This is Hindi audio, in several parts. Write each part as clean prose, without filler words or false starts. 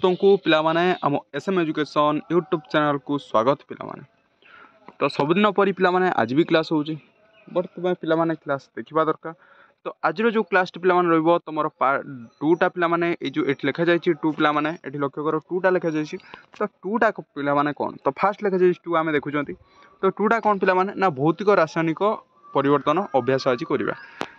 समस्त को पिला माने आम एसएम एजुकेशन यूट्यूब चैनल को स्वागत पिला माने। तो सबुदिन परी पिला माने आज भी क्लास होची बट तुम पिला माने क्लास देखा दरकार। तो आज जो क्लास पिला माने रहइबो तुमर पार्ट 2टा पिला माने ए जो एट लिखा जायछि 2 पिला माने एठी लक्ष्य करो 2टा लिखा जायछि। तो 2टा पिला माने कोन तो फास्ट लिखा जायछि 2 आमे देखुचंती। तो 2टा कोन पिला माने ना भौतिक रासायनिक परिवर्तन अभ्यास आज करिबा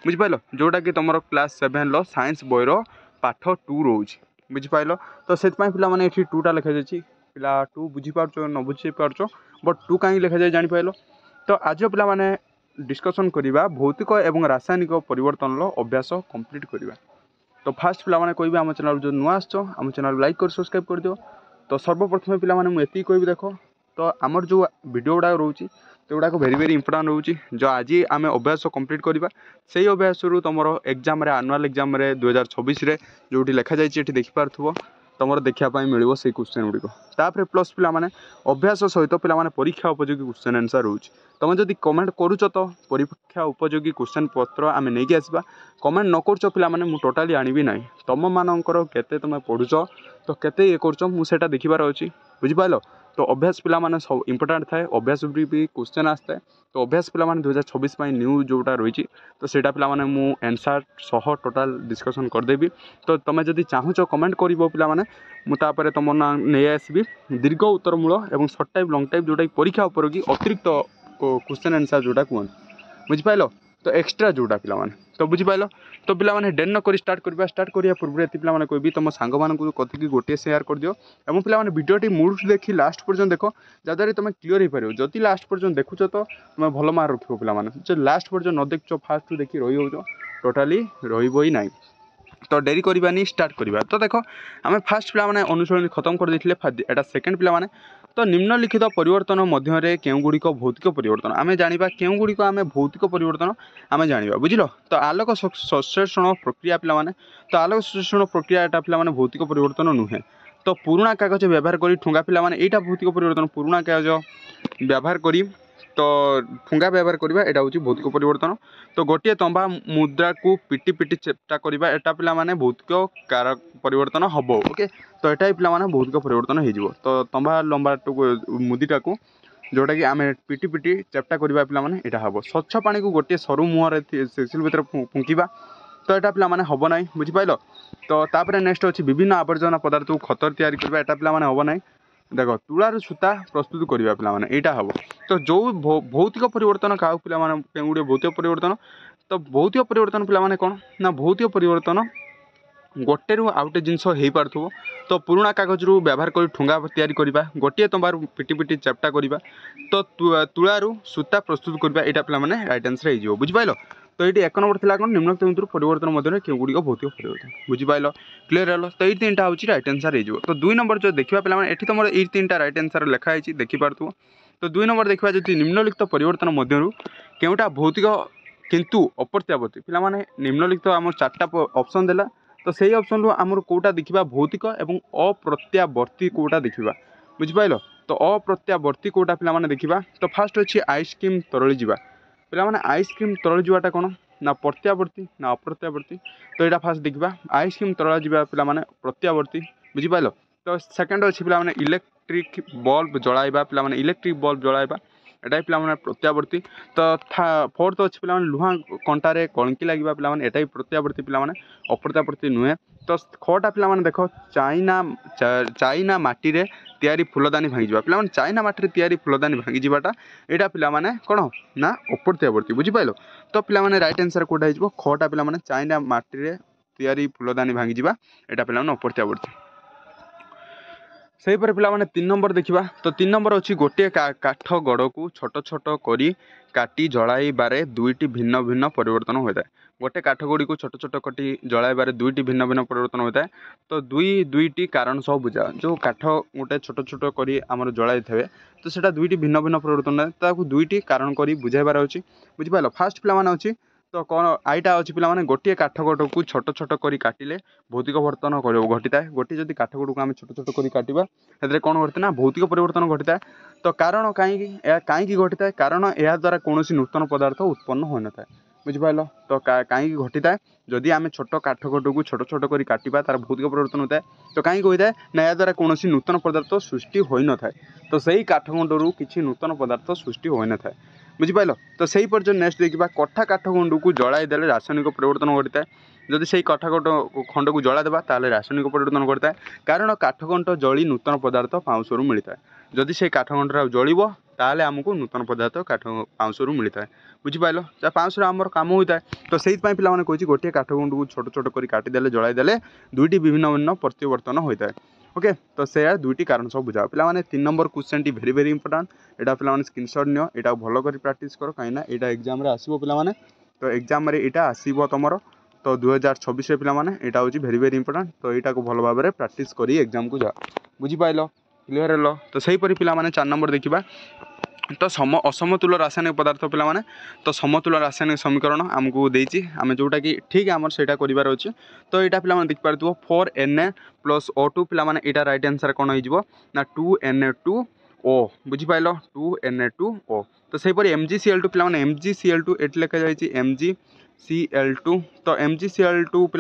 बुझि पाइलो जोटा कि तुमर क्लास 7 लो साइंस बॉय रो पाठ 2 रोज बुझि पाइलो। तो सेत पई पिला माने एठी 2टा लिखा जायछि पिला 2 बुझि पारछो न बुझि पारछो बट 2 काई लिखा जाय जानि पाइलो। तो आज पिला माने डिस्कशन करिबा भौतिक एवं रासायनिक परिवर्तन लो अभ्यास कंप्लीट करिबा। तो फास्ट पिला माने कहबे हम चैनल जो नुआ आछो हम चैनल लाइक कर सब्सक्राइब कर दियो। तो सर्वप्रथम पिला माने मु एती कहबी देखो तो हमर जो वीडियो गुडा रहउची तो गुडा को वेरी इंपोर्टेंट रहउची जो आज आमे अभ्यास कंप्लीट करिबा सेही अभ्यास रु तमरो एग्जाम रे एनुअल एग्जाम रे 2026 रे जोटी लिखा जायछि एठी देखि पारथुबो तुम देखा मिलो से क्वेश्चन गुड़िक तापर प्लस पिला माने अभ्यास सहित पिला माने परीक्षा उपयोगी क्वेश्चन आंसर रोच तुम जदि कमेंट करूच तो परीक्षा उपयोगी क्वेश्चन पत्र आम नहीं आसवा कमेंट न कर पिला माने मु टोटाली आनिबी ना तुम मानकर केते तुम पढ़ुच तो केते ये कर मुझे देखिबार अच्छी बुझिपाल। तो अभ्यास पिला माने सब इंपोर्टेंट थाए अभ्यास भी क्वेश्चन आसता है। तो अभ्यास पिला माने 2026 न्यू जोटा रही तो सेटा पिला माने मु आंसर सह टोटाल डिस्कशन करदेवी। तो तुम जदि चाहूच कमेंट कर पिला माने मुतापर तुम ना नहीं आसबि दीर्घ उत्तरमूल और सर्ट टाइप लंग टाइप जोटा परीक्षा उपयोगी अतिरिक्त क्वेश्चन आंसर जोटा कहते बुझिपाल। तो एक्सट्रा जोटा पिला माने तो बुझिपाल। तो पिला माने डेन न करी स्टार्ट करिया पूर्व एति पिला माने कहबी तुम सांग मानकु कथि की गोटे शेयर कर दियो एवं पिला माने वीडियोटी मूल देखि लास्ट पर्यंत देखो जद्वारा तुम क्लियर हो पार जदि लास्ट पर्यंत देखुच तो तुम भल मार्क रखियो पिला माने जो लास्ट पर्यंत न देखो फास्ट देखि रही हो टोटाली रही ना। तो डेरी करवानी स्टार्ट करवा। तो देखो आम फास्ट पिला माने अनुशीलन खत्म कर देथिले एटा सेकंड पिला माने तो निम्नलिखित परिवर्तन मध्य केउ गुड़िक भौतिक परिवर्तन आम जाना केउ गुड़िक आम भौतिक परिवर्तन आम जाना बुझल। तो आलोक संश्लेषण प्रक्रिया पिला माने तो आलोक संश्लेषण प्रक्रिया एटा पिला माने भौतिक परिवर्तन नुहे। तो पुराणा कागज व्यवहार करी ठुंगा पिला माने एटा भौतिक परिवर्तन पुराणा कागज व्यवहार करी तो ठुंगा व्यवहार करवा एटा होची भौतिक परिवर्तन। तो गोटे तंबा मुद्रा को पिटी पिटी चेष्टा करवा एटा पिला माने भौतिक कारक परिवर्तन हबो ओके। तो एटा पिला माने भौतिक परिवर्तन हो जिवो। तो तंबा लंबा मुदीटा को जोटा कि आमे पिटी पिटी चेष्टा करवा पिला माने एटा हबो। स्वच्छ पानी को गोटे सरू मुहर सेसिल भीतर फुंकीबा तो एटा पिला माने हबो नाही बुझि पाइलो। तो तापर नेक्स्ट अछि विभिन्न आवर्जना पदार्थ को खतर तैयारी करवा एटा पिला माने हबो नाही देखो तुलार सूता प्रस्तुत करवा पिला माने एटा हबो। तो जो भौतिक परिवर्तन का पिला माने केउडे भौतिक परिवर्तन तो भौतिक परिवर्तन पिला माने कोन ना भौतिक परिवर्तन गोटे रु आउटे जिनस हो पारथुबो। तो पुराणा कागज रु व्यवहार कर ठुंगा तैयारी करवा गोटे तंबार पिटी पिटी चेप्टा करवा तो तुलारू सूता प्रस्तुत करवा एटा पिला माने राइट आंसर हो जिवो बुझि पाइलो। तो ये 1 नंबर थिला कोन निम्नलिखित भितर परिवर्तन मध्य केउ गुड़िक भौतिक परिवर्तन बुझि पाइलो क्लियर हलो। तो ये 3टा होची राइट आंसर हो जिवो। तो 2 नंबर जो देखिबा पिला माने एठी तमरो ये 3टा राइट आंसर लिखा आइछि देखि पारथुबो। तो 2 नंबर देखिबा जति निम्नलिखित परिवर्तन मध्यरु केउटा भौतिक किंतु अप्रत्यावर्ती पिला माने निम्नलिखित आम 4टा ऑप्शन देला तो सही ऑप्शन रु आमर कोटा देखिबा भौतिक एवं अप्रत्यावर्ती कोटा देखिबा बुझि पाइलो। तो अप्रत्यावर्ती कोटा पिला माने देखिबा तो फास्ट अछि आइसक्रीम तरली जीवा पिला माने आइसक्रीम तरली जीवाटा कोन ना प्रत्यावर्ती ना अप्रत्यावर्ती। तो एटा फास्ट देखिबा आइसक्रीम तरला जीवा पिला माने प्रत्यावर्ती बुझि पाइलो। तो सेकंड अछि पिला माने इलेक्ट्रिक बल्ब जलाइबा पिला माने इलेक्ट्रिक बल्ब जलाइबा एटा पिला माने प्रत्यावर्ती। तो फोर्थ अछि पिला माने लुहा कंटारे कणकी लागिबा पिला माने एटा प्रत्यावर्ती पिला माने अप्रत्यावर्ती नुहे। तो खटा पिला माने देखो चाइना माटी रे तैयारी फुलदानी भांगी जीवा पिला माने चाइना माटी रे तैयारी फुलदानी भांगी जीवाटा एटा पिला माने कोन ना अप्रत्यावर्ती बुझि पाइलो। तो पिला माने राइट आंसर कोटा हिजबो खटा पिला माने चाइना माटी रे तैयारी फुलदानी भांगी जीवा एटा पिला माने अप्रत्यावर्ती। सही पर पिला माने 3 नंबर देखिबा तो 3 नंबर अछि गोटे काठ गड़ को छोट छोट करी काटी जलाइबारे दुईटी भिन्न भिन्न परिवर्तन होता है। गोटे काठ गुड़ी को छोट छोट कटी जलाइबारे दुईटी भिन्न भिन्न परिवर्तन होता है। तो दुईटी कारण सब बुझा जो काठ गोटे छोट छोट करी आमर जलाई थे तो सेटा दुईटी भिन्न भिन्न परिवर्तन है ताकू दुईटी कारण करी बुझाइबार अछि बुझि पाइलो। फास्ट पिला माने अछि तो कौन आईटा अच्छी पे गोटे काठगड़ को छोट छोट कर काटिले भौतिक परिवर्तन घटी है। गोटे जब काठगड़ को आम छोट छोट कर काटा से कौन घटी ना भौतिक परिवर्तन घटी है। तो कारण कहीं घटी है कारण या द्वारा कौन नूतन पदार्थ उत्पन्न हो न था बुझिपाल। तो कहीं घटी थाए जदि आम छोट काठखंड को छोट छोट कर काटा तार भौतिक परिवर्तन होता है तो कहीं होता है ना या द्वारा कौन नूतन पदार्थ सृष्टि हो न था तो सही काठखंड किसी नूतन पदार्थ सृष्टि हो न था बुझिपाल। तो सही पर जो नेक्स्ट देखा कठा काठखंड को जलाई देले रासायनिक परिवर्तन घटी है जदि से खंड को जलादेवा ताल रासायनिक परिवर्तन घटता है कारण काठखंड जली नूतन पदार्थ पाउंसरू मिलता है जदि से काठखंड जलिब ताले आमको नूतन पदार्थ काठ पाउंसरू मिलता है बुझिपाल। पाउंसर आमर काम होता है तो से पाने कही गोटे काठखंड को छोट छोट कर काटिदेले जलाईदेले दुईटी विभिन्न भिन्न परिवर्तन होता है ओके। तो से दुईटी कारण सब बुझा पे 3 नंबर क्वेश्चन टी भेरी भेरी इंपोर्टाट यहाँ पे स्क्रीनशॉट नियो यहाँ भल कर प्रैक्टिस कर कहीं यहाँ एग्जाम आसो पे तो एग्जाम यहाँ आसो तुम तो 2026 पे यहाँ हूँ भेरी भेरी इंपोर्टाट तो यहाँ को भल भाव में प्रैक्टिस करी एग्जाम को जा बुझिपाल क्लीयर हेलो। तो सहीपरी पे 4 नंबर देखा तो असमतुल रासायनिक पदार्थ पे तो समतुल रासायनिक समीकरण आमको देती आम जोटा कि ठीक आम से करार अच्छे तो यहाँ पे देखिपार 4Na+O2 पे यहाँ रईट आंसर कौन हो 2Na2O बुझिपाल 2Na2O। तो सहीपरी MgCl2 पे MgCl2 ये लिखा जाए MgCl2 तो MgCl2 पे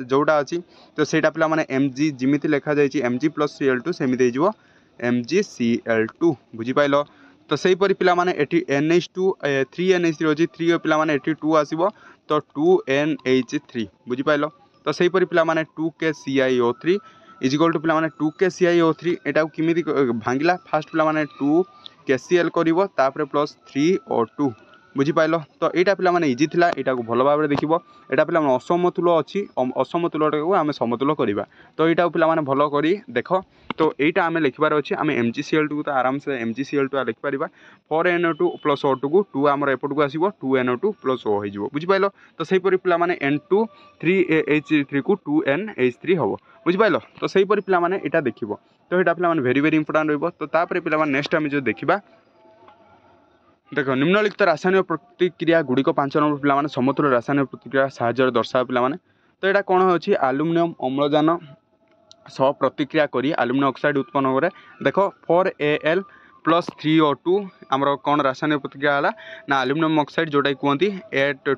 जोटा अच्छी तो सहीटा पे Mg जमी लिखा जाए Mg+Cl2 सेमती हो MgCl2 बुझिपाल। तो सहीपरी पे NH2 3NH3 अच्छी 3 पे 2 आसो तो 2NH3 बुझिपाल। तो सहीपरी पे 2KCiO3 इजिकल टू पे 2KCiO3 यहाँ किमी भांगला फास्ट पे 2KCl कर +3O2 बुझिपाल। तो यहाँ पे इजी था यहाँ को भल भाव में देख यहाँ पे असमतुल अच्छी असमतुल को आम समतुल करवा तो यहाँ पे भल कर देख तो यहाँ आम लिखार अच्छे आम MgCl2 तो आराम से MgCl2 लिखिपर 4Na2+O2 को 2 आमर एपट को आसो 2Na2+O हो बुझिपाल। तो सहीपरी पे N2 3H3 को 2NH3 हम बुझिपाल। तो सहीपरी पे यहाँ देख तो यहाँ पे भेरी भेरी इंपोर्टाट रही तो पे नेक्स्ट आम जो देखा देख निम्नलिखित रासायनिक प्रतिक्रिया गुड़िक 5 नंबर पे समतुल रासायनिक प्रतिक्रिया साहाय्य दर्शा पे तो यहाँ कौन हो आलुमिनियम अम्लजान सह प्रतिक्रिया करी आलुमिनियम ऑक्साइड उत्पन्न करे देख 4Al+3O2 आमर कौन रासायनिक प्रतिक्रिया है ना आलुमिनियम ऑक्साइड जोटा कहते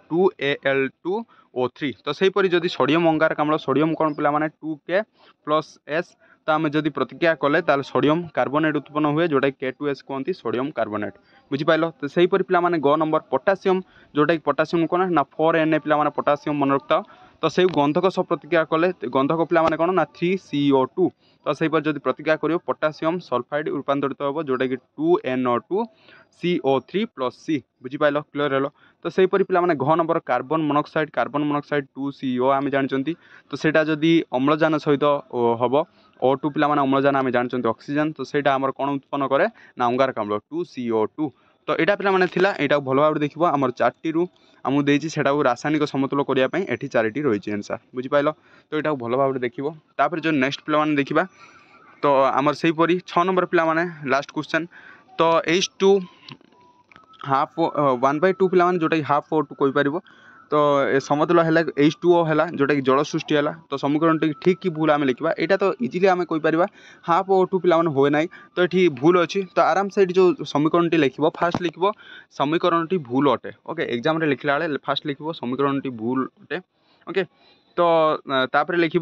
2Al2O3 तो सहीपरी जदि सोडियम अंगारक अम्ल सोडियम कौन पे 2K+S तो आम जदि प्रतिक्रिया कले ताल सोडियम कार्बोनेट उत्पन्न हुए जोटा K2S कहते सोडियम कार्बोनेट बुझिपाल। तो सहीपरी पे ग नंबर पोटासियम जोटा कि पोटासियम कौन ना 4Na पे पोटासियम मन रखता तो से गंधक सह प्रतिक्रिया कले गंधक पे कौन ना 3CO2 तो सहीपर जब प्रतिक्रिया कर पोटासियम सल्फाइड रूपांतरित हो जोटा कि 2NO2CO3+C बुझिपाल क्लियर हेलो। तो सहीपरी पे घ नंबर कार्बन मोनोक्साइड 2CO आम जानते तो सेटा जदि अम्लजान सहित हम O2 पे अम्लजान आम जानते ऑक्सीजन तो सेटा आमर कौन उत्पन्न करे ना अंगारक अम्ल 2CO2 तो यहाँ पे यहाँ भल भाव देखो आम 4टी आमको देती से रासायनिक समतुल करने ये 4टी रही आंसर बुझिपाल। तो यहाँ भल भाव देखो तापर जो नेक्स्ट पे देखा तो आमर से परी 6 नंबर पे लास्ट क्वेश्चन तो H2 हाफ 1/2 पे जोटा हाफ O2 कहीपर तो समतुल है H2O है जोटा कि जल सृष्टि है तो समीकरण ठीक कि भूल आम लिखा यहाँ तो इजिली आम कहीपर हाफ O2 पे हुए ना तो ये भूल अच्छी तो आराम से जो समीकरण लिख फास्ट लिख समीकरण भूल अटे ओके एग्जाम लिखला बेले फास्ट लिख समीकरण भूल अटे ओके। तो तापर लिख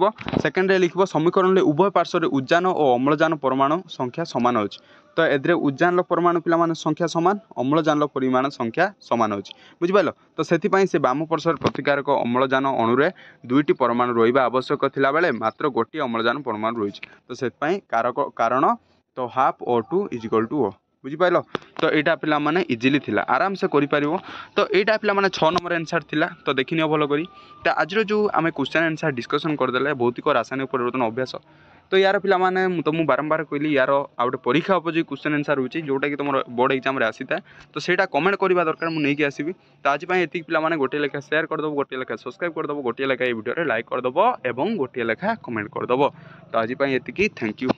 सेकेंड लिख समीकरण उभय पार्श्व उद्जान और अम्लजान परमाणु संख्या सामान अच्छी तो ए उद्जान परमाणु पे संख्या सामान अम्लजान परिमाण संख्या सामान अच्छी बुझिपाल। तो से बाम पार्श्व प्रतिकारक अम्लजान अणुरे 2टी परमाणु रहा आवश्यक थिला बेले मात्र गोटे अम्लजान परमाणु रही तो से कारण तो half O2 is equal to O बुझिपाल। तो यहाँ पे इजिली थिला आराम से करिपार तो यहाँ पे 6 नंबर आंसर थिला तो देखनी भल करी तो आज जो आम क्वेश्चन आंसर डिस्कसन करदे भौतिक रासायनिक परिवर्तन अभ्यास तो यार पे तो मुझे बारंबार कहली यार आउटे परीक्षा उपयोगी क्वेश्चन आंसर होची जोटा कि तुम बोर्ड एग्जाम आसी था तो सेटा कमेंट करवा दरकार मुझे नहीं आसबि तो आज ये पे गोटे लेखा शेयर करदेव गोटे लेखा सब्सक्राइब करदेव गोटे लेखा वीडियो लाइक करदेव और गोटे लेखा कमेंट करदेव तो आज ये थैंक यू।